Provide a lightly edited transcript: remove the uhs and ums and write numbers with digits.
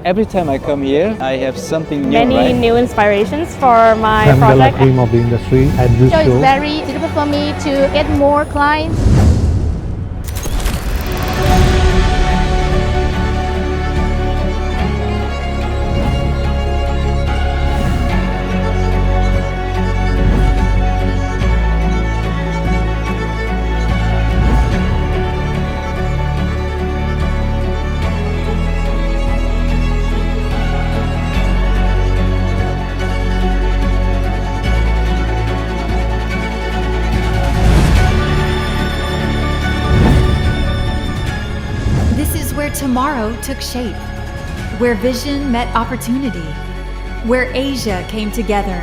Every time I come here, I have something new, Many right? new inspirations for my I'm the project. cream of the industry at this So show. it's very suitable for me to get more clients. This is where tomorrow took shape, where vision met opportunity, where Asia came together.